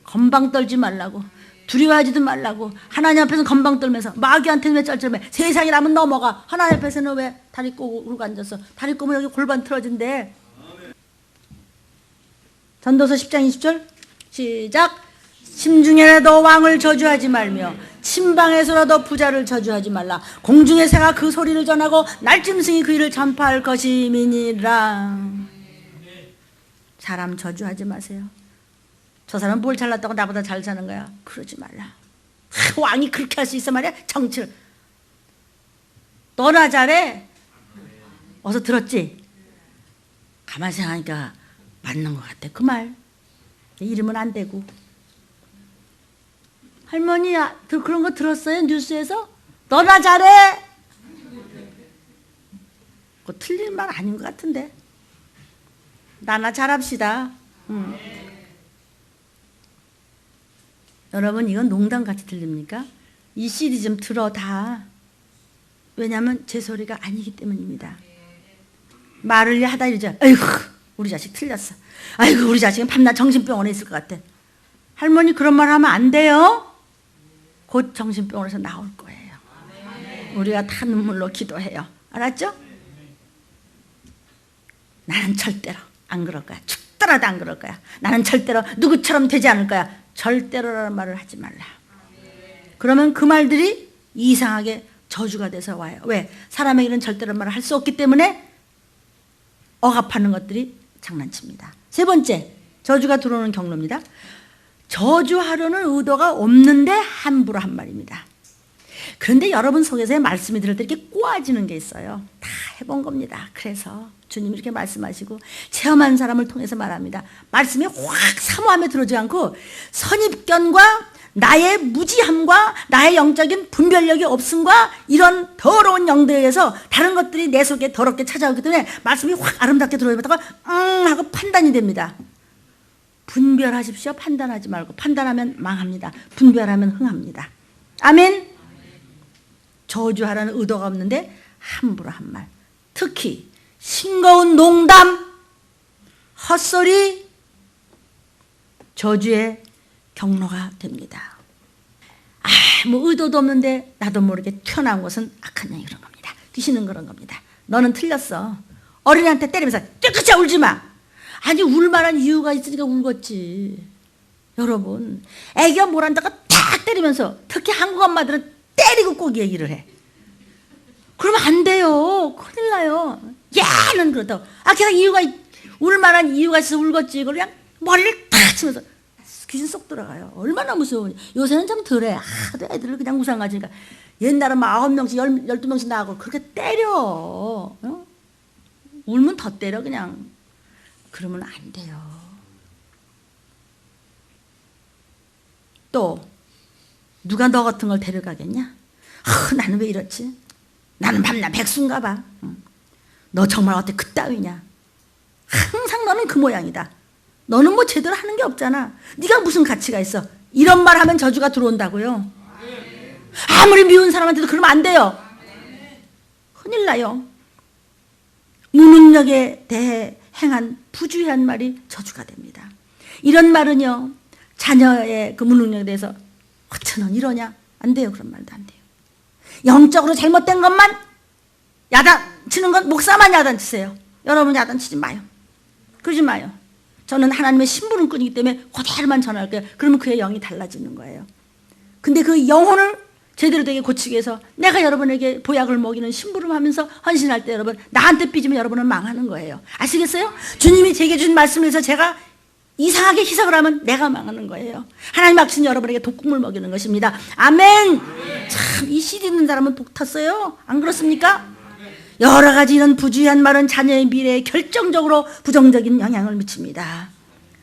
건방 떨지 말라고. 두려워하지도 말라고. 하나님 앞에서는 건방 떨면서 마귀한테는 왜 쩔쩔매. 세상이라면 넘어가. 하나님 앞에서는 왜 다리 꼬고 앉았어. 다리 꼬면 여기 골반 틀어진대. 전도서 10장 20절 시작. 심중에라도 왕을 저주하지 말며 침방에서라도 부자를 저주하지 말라. 공중의 새가 그 소리를 전하고 날짐승이 그 일을 전파할 것임이니라. 사람 저주하지 마세요. 저 사람은 뭘 잘났다고 나보다 잘 사는 거야. 그러지 말라. 왕이 그렇게 할 수 있어 말이야. 정치를. 너나 잘해. 어서 들었지? 가만히 생각하니까 맞는 것 같아. 그 말. 이러면 안 되고. 할머니 그런 거 들었어요? 뉴스에서? 너나 잘해. 그거 틀린 말 아닌 것 같은데. 나나 잘합시다. 여러분 이건 농담같이 들립니까? 이 CD 좀 들어 다. 왜냐하면 제 소리가 아니기 때문입니다. 말을 하다 이러죠. 아이고 우리 자식 틀렸어. 아이고 우리 자식은 밤낮 정신병원에 있을 것 같아. 할머니 그런 말 하면 안 돼요. 곧 정신병원에서 나올 거예요. 우리가 다 눈물로 기도해요. 알았죠? 나는 절대로 안 그럴 거야. 죽더라도 안 그럴 거야. 나는 절대로 누구처럼 되지 않을 거야. 절대로라는 말을 하지 말라. 그러면 그 말들이 이상하게 저주가 돼서 와요. 왜? 사람에게는 절대로 말을 할 수 없기 때문에 억압하는 것들이 장난칩니다. 세 번째, 저주가 들어오는 경로입니다. 저주하려는 의도가 없는데 함부로 한 말입니다. 그런데 여러분 속에서의 말씀이 들을 때 이렇게 꼬아지는 게 있어요. 다 해본 겁니다. 그래서 주님이 이렇게 말씀하시고 체험한 사람을 통해서 말합니다. 말씀이 확 사모함에 들어오지 않고 선입견과 나의 무지함과 나의 영적인 분별력이 없음과 이런 더러운 영들에 의해서 다른 것들이 내 속에 더럽게 찾아오기 때문에 말씀이 확 아름답게 들어오다가 하고 판단이 됩니다. 분별하십시오. 판단하지 말고. 판단하면 망합니다. 분별하면 흥합니다. 아멘. 저주하라는 의도가 없는데 함부로 한 말. 특히 싱거운 농담, 헛소리, 저주의 경로가 됩니다. 아무 의도도 없는데 나도 모르게 튀어나온 것은 악한 영이 그런 겁니다. 귀신은 그런 겁니다. 너는 틀렸어. 어린이한테 때리면서 깨끗이 울지 마. 아니 울 만한 이유가 있으니까 울겠지. 여러분 애기가 뭘 한다고 탁 때리면서 특히 한국 엄마들은 때리고 꼭 얘기를 해. 그러면 안 돼요. 큰일 나요. 얘는 그렇다고. 걔가 울만한 이유가 있어서 울겠지. 이걸 그냥 머리를 탁 치면서 귀신 쏙 들어가요. 얼마나 무서우니. 요새는 좀 덜해. 애들을 그냥 우상가지니까. 옛날은 막 9명씩 12명씩 나가고 그렇게 때려. 울면 더 때려 그냥. 그러면 안 돼요. 또 누가 너 같은 걸 데려가겠냐? 나는 왜 이렇지? 나는 밤낮 백수인가 봐. 너 정말 어때 그따위냐? 항상 너는 그 모양이다. 너는 뭐 제대로 하는 게 없잖아. 네가 무슨 가치가 있어? 이런 말 하면 저주가 들어온다고요. 아무리 미운 사람한테도 그러면 안 돼요. 큰일 나요. 무능력에 대해 행한 부주의한 말이 저주가 됩니다. 이런 말은요, 자녀의 그 무능력에 대해서 어째 넌 이러냐? 안 돼요. 그런 말도 안 돼요. 영적으로 잘못된 것만 야단치는 건 목사만 야단치세요. 여러분 야단치지 마요. 그러지 마요. 저는 하나님의 심부름 꾼이기 때문에 그대로만 전할게요. 그러면 그의 영이 달라지는 거예요. 근데 그 영혼을 제대로 되게 고치기 위해서 내가 여러분에게 보약을 먹이는 심부름하면서 헌신할 때 여러분 나한테 삐지면 여러분은 망하는 거예요. 아시겠어요? 주님이 제게 준 말씀을 해서 제가 이상하게 희석을 하면 내가 망하는 거예요. 하나님 앞신 여러분에게 독국물 먹이는 것입니다. 아멘. 참 이 씨 듣는 사람은 복 탔어요. 안 그렇습니까? 여러 가지 이런 부주의한 말은 자녀의 미래에 결정적으로 부정적인 영향을 미칩니다.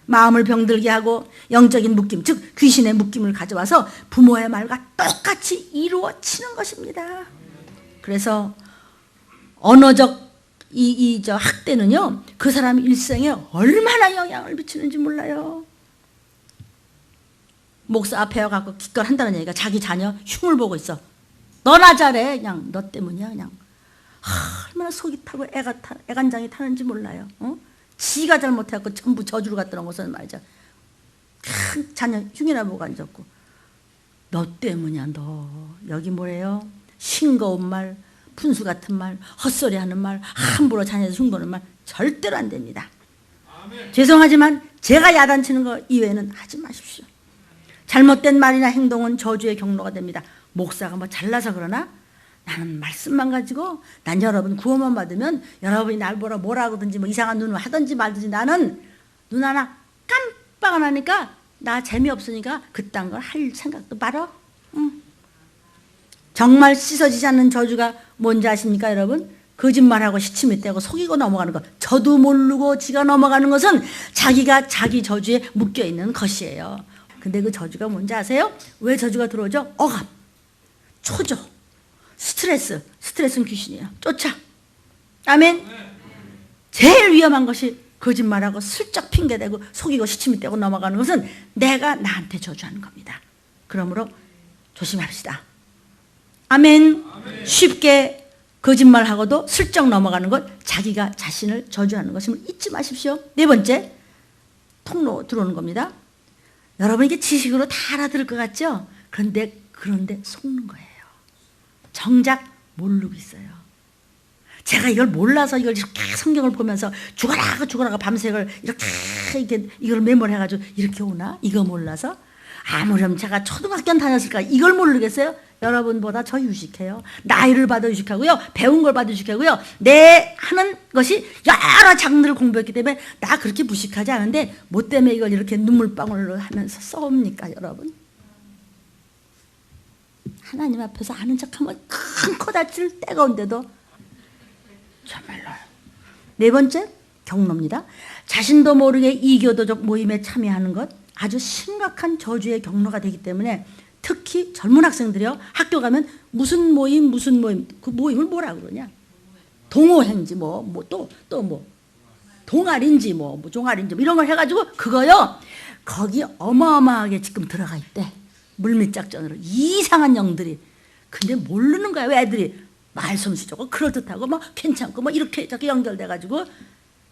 마음을 병들게 하고 영적인 묶임, 즉 귀신의 묶임을 가져와서 부모의 말과 똑같이 이루어지는 것입니다. 그래서 언어적 저 학대는요, 그 사람 일생에 얼마나 영향을 미치는지 몰라요. 목사 앞에 와갖고 기껏 한다는 얘기가 자기 자녀 흉을 보고 있어. 너나 잘해. 그냥 너 때문이야. 그냥 얼마나 속이 타고 애간장이 타는지 몰라요. 지가 잘못해갖고 전부 저주를 갖다 놓은 것은 말이죠. 큰 자녀 흉이나 보고 앉았고 너 때문이야. 너 여기 뭐래요? 싱거운 말, 분수 같은 말, 헛소리하는 말, 함부로 자녀에서 흉보는 말 절대로 안 됩니다. 아멘. 죄송하지만 제가 야단치는 거 이외에는 하지 마십시오. 잘못된 말이나 행동은 저주의 경로가 됩니다. 목사가 뭐 잘나서 그러나? 나는 말씀만 가지고 난 여러분 구원만 받으면 여러분이 날 보라 뭐라 하든지 뭐 이상한 눈을 하든지 말든지 나는 눈 하나 깜빡 안 하니까 나 재미없으니까 그딴 걸 할 생각도 말어. 정말 씻어지지 않는 저주가 뭔지 아십니까 여러분? 거짓말하고 시침이 떼고 속이고 넘어가는 것. 저도 모르고 지가 넘어가는 것은 자기가 자기 저주에 묶여있는 것이에요. 근데 그 저주가 뭔지 아세요? 왜 저주가 들어오죠? 억압, 초조, 스트레스는 귀신이에요. 쫓아. 아멘. 제일 위험한 것이 거짓말하고 슬쩍 핑계대고 속이고 시침이 떼고 넘어가는 것은 내가 나한테 저주하는 겁니다. 그러므로 조심합시다. 아멘. 쉽게 거짓말하고도 슬쩍 넘어가는 것, 자기가 자신을 저주하는 것임을 잊지 마십시오. 네 번째, 통로 들어오는 겁니다. 여러분 이게 지식으로 다 알아들을 것 같죠? 그런데 속는 거예요. 정작 모르고 있어요. 제가 이걸 몰라서 이걸 이렇게 성경을 보면서 죽어라 밤새 이렇게 이걸 메모해가지고 이렇게 오나? 이거 몰라서? 아무렴 제가 초등학교 다녔을까? 이걸 모르겠어요? 여러분보다 저 유식해요. 나이를 봐도 유식하고요. 배운 걸 봐도 유식하고요. 내 하는 것이 여러 장르를 공부했기 때문에 나 그렇게 무식하지 않은데 뭐 때문에 이걸 이렇게 눈물방울로 하면서 써옵니까 여러분? 하나님 앞에서 아는 척하면 큰 코 다칠 때가 온데도 정말로. 네 번째 경로입니다. 자신도 모르게 이교도적 모임에 참여하는 것 아주 심각한 저주의 경로가 되기 때문에 특히 젊은 학생들이요. 학교 가면 무슨 모임 그 모임을 뭐라 그러냐? 동호행지 또 동아리인지 뭐 종아리인지 이런 걸 해가지고 그거요. 거기 어마어마하게 지금 들어가 있대. 물밑작전으로 이상한 영들이. 근데 모르는 거야. 왜 애들이 말솜씨 좋고 그럴듯하고 뭐 괜찮고 뭐 이렇게 저렇게 연결돼가지고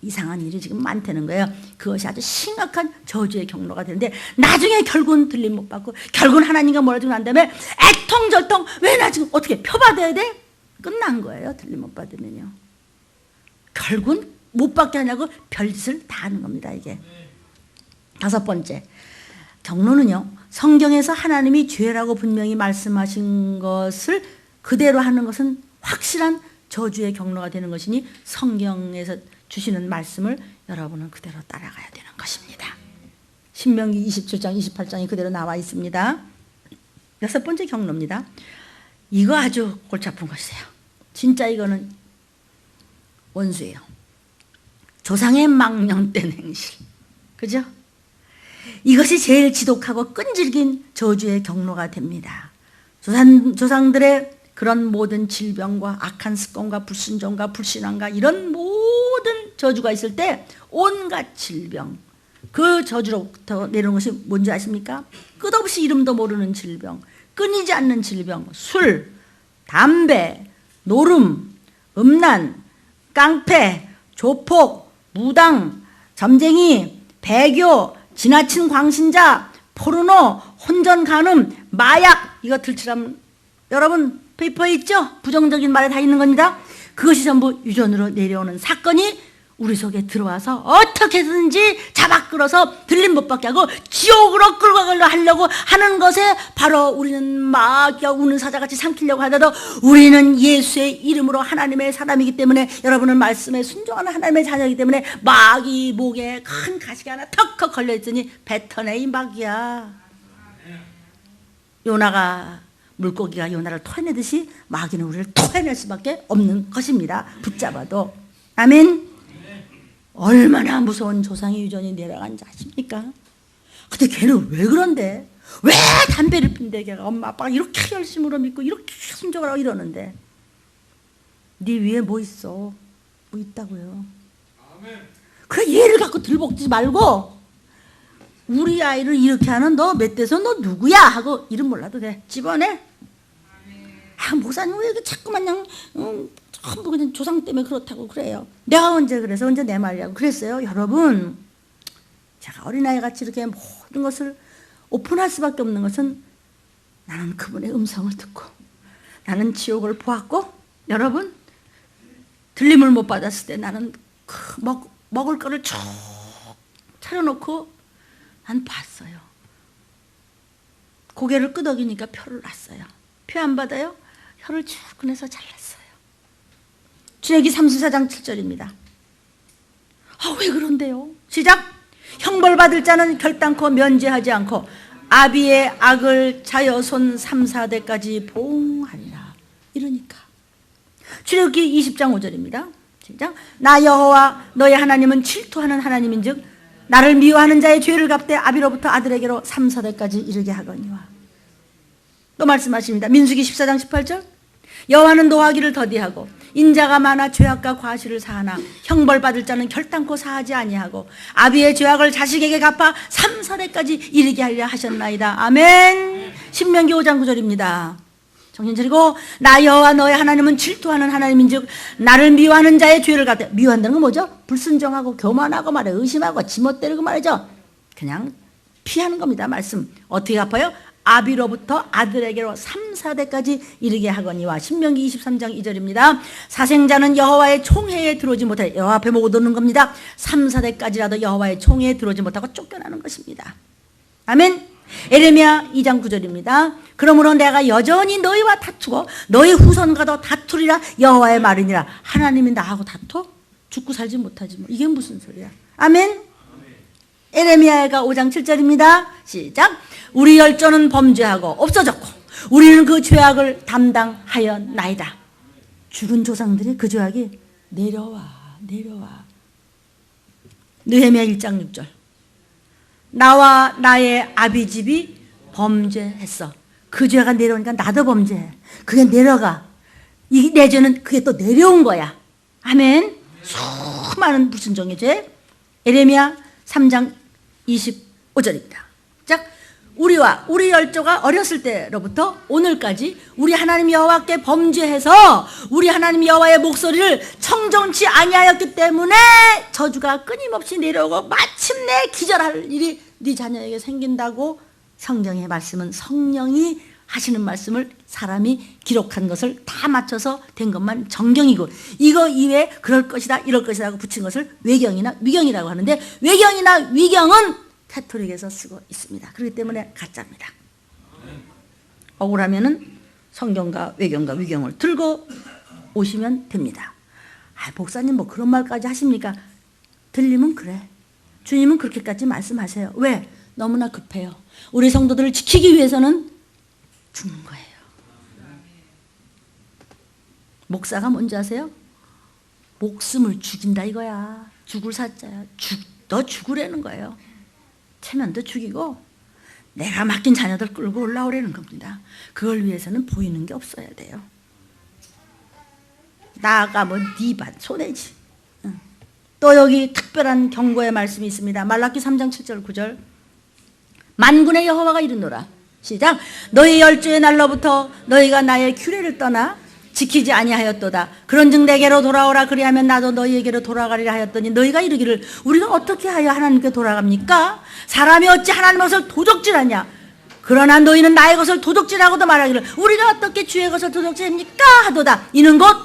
이상한 일이 지금 많다는 거예요. 그것이 아주 심각한 저주의 경로가 되는데 나중에 결국은 들림 못 받고 결국은 하나님과 몰아주고 난 다음에 애통절통 왜 나 지금 어떻게 표받아야 돼? 끝난 거예요. 들림 못 받으면요. 결국은 못 받게 하냐고 별짓을 다 하는 겁니다. 이게. 다섯 번째 경로는요. 성경에서 하나님이 죄라고 분명히 말씀하신 것을 그대로 하는 것은 확실한 저주의 경로가 되는 것이니 성경에서 주시는 말씀을 여러분은 그대로 따라가야 되는 것입니다. 신명기 27장 28장이 그대로 나와 있습니다. 6번째 경로입니다. 이거 아주 골치 아픈 것이에요. 진짜 이거는 원수예요. 조상의 망령된 행실. 그죠? 이것이 제일 지독하고 끈질긴 저주의 경로가 됩니다. 조상들의 그런 모든 질병과 악한 습관과 불순종과 불신앙과 이런 모든 저주가 있을 때 온갖 질병, 그 저주로부터 내려온 것이 뭔지 아십니까? 끝없이 이름도 모르는 질병, 끊이지 않는 질병, 술, 담배, 노름, 음란, 깡패, 조폭, 무당, 점쟁이, 배교, 지나친 광신자, 포르노, 혼전 간음, 마약, 이거 들추라면 여러분 페이퍼에 있죠? 부정적인 말에 다 있는 겁니다. 그것이 전부 유전으로 내려오는 사건이 우리 속에 들어와서 어떻게든지 잡아 끌어서 들림 못 받게 하고 지옥으로 끌고 가려고 하는 것에 바로 우리는 마귀가 우는 사자같이 삼키려고 하더라도 우리는 예수의 이름으로 하나님의 사람이기 때문에, 여러분은 말씀에 순종하는 하나님의 자녀이기 때문에 마귀 목에 큰 가시가 하나 턱턱 걸려있으니 뱉어내 이 마귀야. 요나가 물고기가 요나를 토해내듯이 마귀는 우리를 토해낼 수밖에 없는 것입니다. 붙잡아도. 아멘. 얼마나 무서운 조상의 유전이 내려간지 아십니까? 근데 걔는 왜 그런데? 왜 담배를 핀대? 걔가 엄마 아빠가 이렇게 열심으로 믿고 이렇게 순종을 하고 이러는데 네 위에 뭐 있어? 뭐 있다고요? 그래, 얘를 갖고 들볶지 말고 우리 아이를 이렇게 하는 너 멧돼서 너 누구야? 하고 이름 몰라도 돼. 집어내. 아, 목사님 왜 이렇게 자꾸만 그냥 전부 그냥 조상 때문에 그렇다고 그래요. 내가 언제 그래서 언제 내 말이라고 그랬어요? 여러분, 제가 어린아이 같이 이렇게 모든 것을 오픈할 수밖에 없는 것은 나는 그분의 음성을 듣고 나는 지옥을 보았고, 여러분 들림을 못 받았을 때 나는 먹을 거를 쭉 차려놓고 난 봤어요. 고개를 끄덕이니까 표를 놨어요. 표 안 받아요? 혀를 쭉 꺼내서 잘랐어요. 출애기 34장 7절입니다. 왜 그런데요? 시작! 형벌받을 자는 결단코 면제하지 않고 아비의 악을 자여손 3, 4대까지 보응하리라. 이러니까 출애기 20장 5절입니다. 시작! 나 여호와 너의 하나님은 질투하는 하나님인즉 나를 미워하는 자의 죄를 갚되 아비로부터 아들에게로 3, 4대까지 이르게 하거니와. 또 말씀하십니다. 민수기 14장 18절. 여호와는 노하기를 더디하고 인자가 많아 죄악과 과실을 사하나 형벌받을 자는 결단코 사하지 아니하고 아비의 죄악을 자식에게 갚아 3, 4대까지 이르게 하려 하셨나이다. 아멘. 신명기 5장 9절입니다. 정신 차리고 나 여호와 너의 하나님은 질투하는 하나님인즉 나를 미워하는 자의 죄를 갚되, 미워한다는 건 뭐죠? 불순종하고 교만하고 말해 의심하고 지멋대로 말이죠. 그냥 피하는 겁니다. 말씀 어떻게 갚아요? 아비로부터 아들에게로 3, 4대까지 이르게 하거니와. 신명기 23장 2절입니다. 사생자는 여호와의 총회에 들어오지 못해, 여호와 앞에 못 오는 겁니다. 3, 4대까지라도 여호와의 총회에 들어오지 못하고 쫓겨나는 것입니다. 아멘. 에레미야 2장 9절입니다. 그러므로 내가 여전히 너희와 다투고 너희 후손과도 다투리라 여호와의 말이니라. 하나님이 나하고 다투? 죽고 살지 못하지 뭐. 이게 무슨 소리야. 아멘. 에레미야가 5장 7절입니다. 시작! 우리 열조는 범죄하고 없어졌고 우리는 그 죄악을 담당하였나이다. 죽은 조상들이 그 죄악이 내려와. 느헤미야 1장 6절. 나와 나의 아비집이 범죄했어. 그 죄가 내려오니까 나도 범죄해. 그게 내려가. 내 죄는 그게 또 내려온 거야. 아멘. 수많은 불순종의 죄. 에레미야 3장 25절입니다. 자, 우리와 우리 열조가 어렸을 때로부터 오늘까지 우리 하나님 여호와께 범죄해서 우리 하나님 여호와의 목소리를 청정치 아니하였기 때문에 저주가 끊임없이 내려오고 마침내 기절할 일이 네 자녀에게 생긴다고 성경의 말씀은, 성령이 하시는 말씀을 사람이 기록한 것을 다 맞춰서 된 것만 정경이고, 이거 이외에 그럴 것이다 이럴 것이다 하고 붙인 것을 외경이나 위경이라고 하는데, 외경이나 위경은 캐톨릭에서 쓰고 있습니다. 그렇기 때문에 가짜입니다. 억울하면은 성경과 외경과 위경을 들고 오시면 됩니다. 목사님 뭐 그런 말까지 하십니까? 들리면 그래. 주님은 그렇게까지 말씀하세요. 왜? 너무나 급해요. 우리 성도들을 지키기 위해서는 죽는 거예요. 목사가 뭔지 아세요? 목숨을 죽인다 이거야. 죽을 사자야. 너 죽으라는 거예요. 체면도 죽이고 내가 맡긴 자녀들 끌고 올라오라는 겁니다. 그걸 위해서는 보이는 게 없어야 돼요. 나아가면 네 반 손해지. 또 여기 특별한 경고의 말씀이 있습니다. 말라기 3장 7절 9절. 만군의 여호와가 이르노라. 시작. 너희 열주의 날로부터 너희가 나의 규례를 떠나 지키지 아니하였도다. 그런즉 내게로 돌아오라. 그리하면 나도 너희에게로 돌아가리라 하였더니 너희가 이르기를 우리가 어떻게 하여 하나님께 돌아갑니까? 사람이 어찌 하나님의 것을 도적질하냐? 그러나 너희는 나의 것을 도적질하고도 말하기를 우리가 어떻게 주의 것을 도적질합니까? 하도다. 이는 곧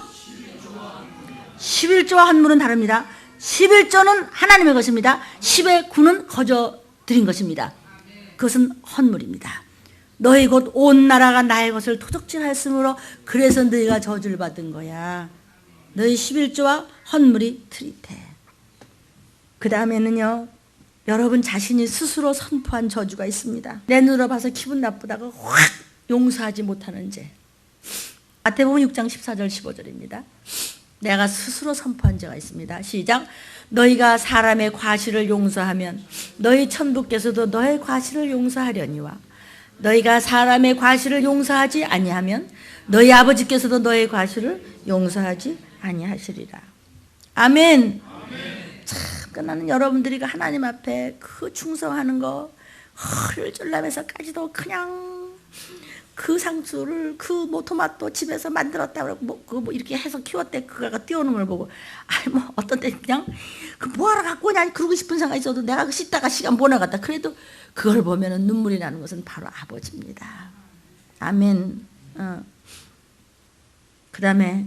11조와 헌물은 다릅니다. 11조는 하나님의 것입니다. 10의 9는 거저 드린 것입니다. 그것은 헌물입니다. 너희 곧 온 나라가 나의 것을 도적질하였으므로 그래서 너희가 저주를 받은 거야. 너희 11조와 헌물이 트릿해. 그 다음에는요, 여러분 자신이 스스로 선포한 저주가 있습니다. 내 눈으로 봐서 기분 나쁘다고 확 용서하지 못하는 죄. 마태복음 6장 14절 15절입니다. 내가 스스로 선포한 죄가 있습니다. 시작. 너희가 사람의 과실을 용서하면 너희 천부께서도 너의 과실을 용서하려니와 너희가 사람의 과실을 용서하지 아니하면 너희 아버지께서도 너의 과실을 용서하지 아니하시리라. 아멘. 참 끝나는 여러분들이 하나님 앞에 그 충성하는 거 허를 쫄라면서까지도 그냥 그 상추를 그 토마토 집에서 만들었다 그러고 이렇게 해서 키웠대 그가 뛰어오는 걸 보고 어떤 때 그냥 그 뭐하러 갖고 오냐 그러고 싶은 생각이 있어도 내가 씻다가 시간 보내갔다. 그래도 그걸 보면은 눈물이 나는 것은 바로 아버지입니다. 아멘. 그 다음에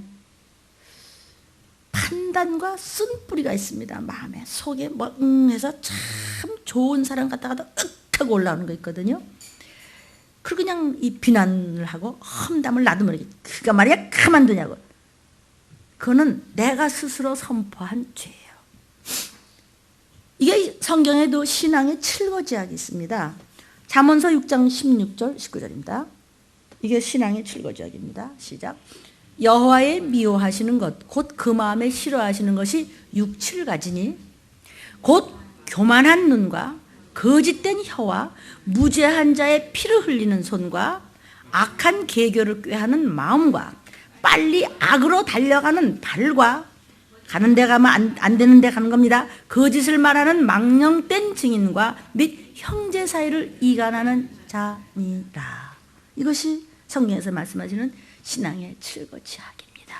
판단과 쓴뿌리가 있습니다. 마음에 속에 해서 참 좋은 사람 갖다가도 하고 올라오는 거 있거든요. 그리고 그냥 이 비난을 하고 험담을 나도 모르게 그가 말이야 가만두냐고. 그거는 내가 스스로 선포한 죄예요. 이게 성경에도 신앙의 7거지약이 있습니다. 잠언서 6장 16절 19절입니다. 이게 신앙의 7거지약입니다. 시작. 여호와의 미워하시는 것 곧 그 마음에 싫어하시는 것이 6, 7가지니 곧 교만한 눈과 거짓된 혀와 무죄한 자의 피를 흘리는 손과 악한 계교를 꾀하는 마음과 빨리 악으로 달려가는 발과 가는 데 가면 안 되는 데 가는 겁니다. 거짓을 말하는 망령된 증인과 및 형제 사이를 이간하는 자니라. 이것이 성경에서 말씀하시는 신앙의 7거지약입니다.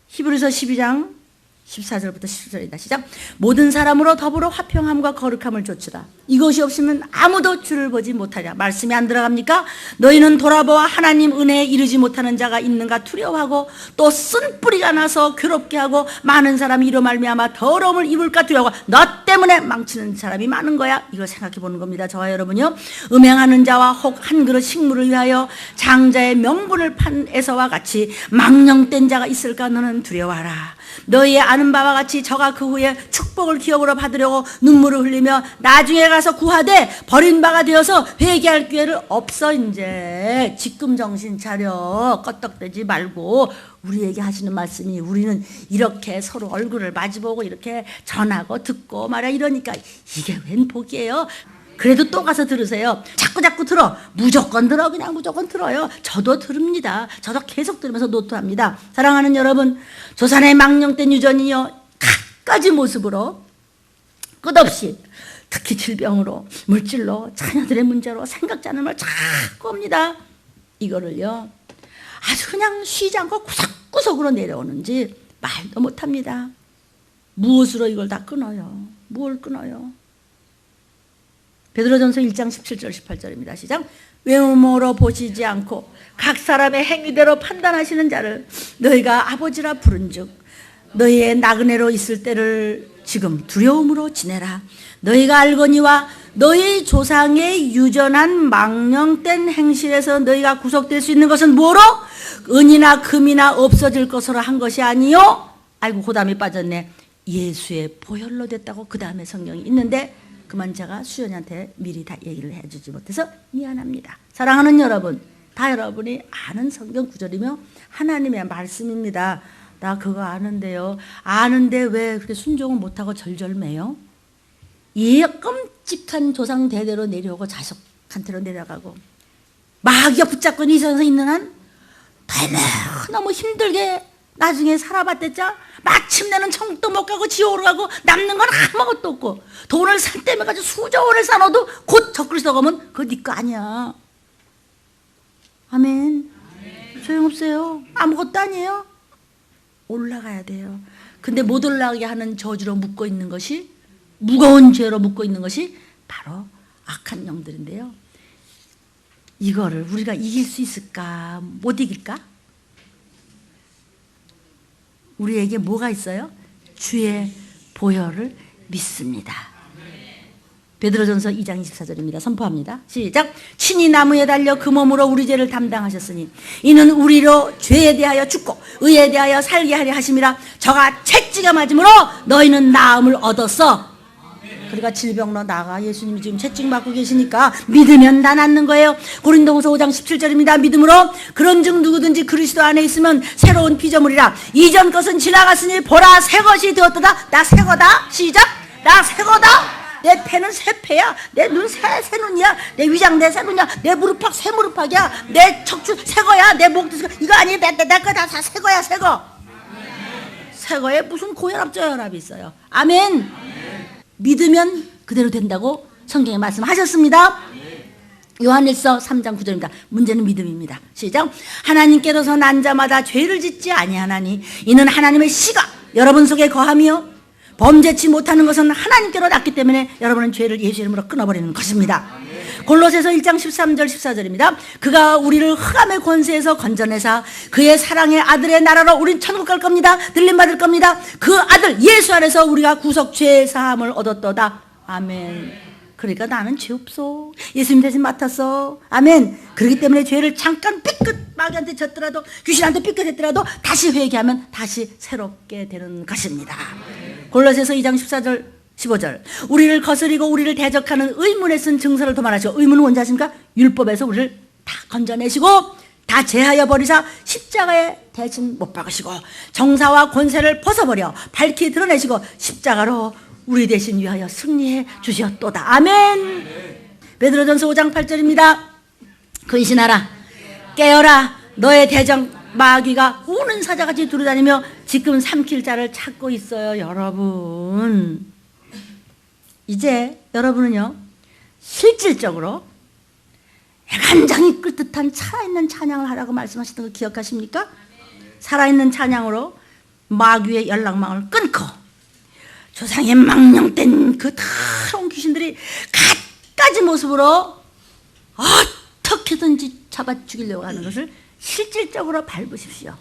히브리서 12장 14절부터 17절이다. 시작. 모든 사람으로 더불어 화평함과 거룩함을 좇으라. 이것이 없으면 아무도 주를 보지 못하랴. 말씀이 안 들어갑니까? 너희는 돌아보아 하나님 은혜에 이르지 못하는 자가 있는가 두려워하고 또 쓴뿌리가 나서 괴롭게 하고 많은 사람이 이로 말미암아 더러움을 입을까 두려워하고 너 때문에 망치는 사람이 많은 거야. 이걸 생각해 보는 겁니다. 저와 여러분요. 음행하는 자와 혹 한 그릇 식물을 위하여 장자의 명분을 판 에서와 같이 망령된 자가 있을까 너는 두려워하라. 너희의 아는 바와 같이 저가 그 후에 축복을 기업으로 받으려고 눈물을 흘리며 나중에 가서 구하되 버린 바가 되어서 회개할 기회를 없어. 이제 지금 정신 차려. 껐떡대지 말고. 우리에게 하시는 말씀이 우리는 이렇게 서로 얼굴을 마주보고 이렇게 전하고 듣고 말이야 이러니까 이게 웬 복이에요. 그래도 또 가서 들으세요. 자꾸 들어. 무조건 들어. 그냥 무조건 들어요. 저도 들읍니다. 저도 계속 들으면서 노트합니다. 사랑하는 여러분, 조선의 망령된 유전이요 갖가지 모습으로 끝없이 특히 질병으로 물질로 자녀들의 문제로 생각지 않은 말 자꾸 옵니다. 이거를요 아주 그냥 쉬지 않고 구석구석으로 내려오는지 말도 못합니다. 무엇으로 이걸 다 끊어요? 뭘 끊어요? 베드로전서 1장 17절 18절입니다. 시작. 외모로 보시지 않고 각 사람의 행위대로 판단하시는 자를 너희가 아버지라 부른즉 너희의 나그네로 있을 때를 지금 두려움으로 지내라. 너희가 알거니와 너희 조상의 유전한 망령된 행실에서 너희가 구속될 수 있는 것은 뭐로? 은이나 금이나 없어질 것으로 한 것이 아니요. 아이고 고담이 빠졌네. 예수의 보혈로 됐다고 그 다음에 성경이 있는데 그만 제가 수연이한테 미리 다 얘기를 해주지 못해서 미안합니다. 사랑하는 여러분, 다 여러분이 아는 성경 구절이며 하나님의 말씀입니다. 나 그거 아는데요. 아는데 왜 그렇게 순종을 못하고 절절매요? 이 끔찍한 조상 대대로 내려오고 자식한테로 내려가고 마귀가 붙잡고 이 세상에 있는 한 너무 힘들게 나중에 살아봤댔자 마침내는 천국도 못 가고 지옥으로 가고 남는 건 아무것도 없고 돈을 산 때문에 가지고 수조 원을 사놔도 곧 적그리스도 가면 그거 네 거 아니야. 아멘. 소용없어요. 아무것도 아니에요. 올라가야 돼요. 근데 못 올라가게 하는 저주로 묶어 있는 것이, 무거운 죄로 묶어 있는 것이 바로 악한 영들인데요. 이거를 우리가 이길 수 있을까? 못 이길까? 우리에게 뭐가 있어요? 주의 보혈을 믿습니다. 베드로전서 2장 24절입니다. 선포합니다. 시작. 친히 나무에 달려 그 몸으로 우리 죄를 담당하셨으니 이는 우리로 죄에 대하여 죽고 의에 대하여 살게 하려 하심이라. 저가 채찍에 맞음으로 너희는 나음을 얻었어. 그러니까 질병로 나가. 예수님이 지금 채찍 맞고 계시니까 믿으면 다 낫는 거예요. 고린도후서 5장 17절입니다. 믿음으로 그런즉 누구든지 그리스도 안에 있으면 새로운 피조물이라. 이전 것은 지나갔으니 보라 새 것이 되었도다. 나 새 거다. 시작. 나 새 거다. 내 폐는 새 폐야. 내 눈 새 눈이야. 내 위장 내 새 눈이야. 내 무릎팍 새 무릎팍이야. 내 척추 새 거야. 내 목도 새 거. 이거 아니 내 거 다 새 거야. 새 거. 새 거에 무슨 고혈압 저혈압이 있어요. 아멘. 믿으면 그대로 된다고 성경에 말씀하셨습니다. 요한일서 3장 9절입니다. 문제는 믿음입니다. 시작. 하나님께로서 난 자마다 죄를 짓지 아니하나니 이는 하나님의 씨가 여러분 속에 거하며 범죄치 못하는 것은 하나님께로 났기 때문에 여러분은 죄를 예수 이름으로 끊어버리는 것입니다. 골로새서 1장 13절 14절입니다. 그가 우리를 흑암의 권세에서 건져내사 그의 사랑의 아들의 나라로 우린 천국 갈 겁니다. 들림받을 겁니다. 그 아들 예수 안에서 우리가 구속 죄 사함을 얻었도다. 아멘. 그러니까 나는 죄 없어. 예수님 대신 맡았어. 아멘. 그렇기 때문에 죄를 잠깐 삐끗 마귀한테 졌더라도 귀신한테 삐끗했더라도 다시 회개하면 다시 새롭게 되는 것입니다. 골로새서 2장 14절 15절. 우리를 거스리고 우리를 대적하는 의문에 쓴 증서를 도말하시고, 의문은 뭔지 아십니까? 율법에서 우리를 다 건져내시고 다 제하여 버리사 십자가에 대신 못 박으시고 정사와 권세를 벗어버려 밝히 드러내시고 십자가로 우리 대신 위하여 승리해 주셨도다. 아멘. 베드로전서 5장 8절입니다. 근신하라 깨어라 너의 대적 마귀가 우는 사자같이 두루다니며 지금 삼킬 자를 찾고 있어요. 여러분, 이제 여러분은요 실질적으로 애간장이 끓 듯한 살아있는 찬양을 하라고 말씀하셨던 거 기억하십니까? 살아있는 찬양으로 마귀의 연락망을 끊고 조상의 망령된 그 더러운 귀신들이 갖가지 모습으로 어떻게든지 잡아 죽이려고 하는 것을 실질적으로 밟으십시오.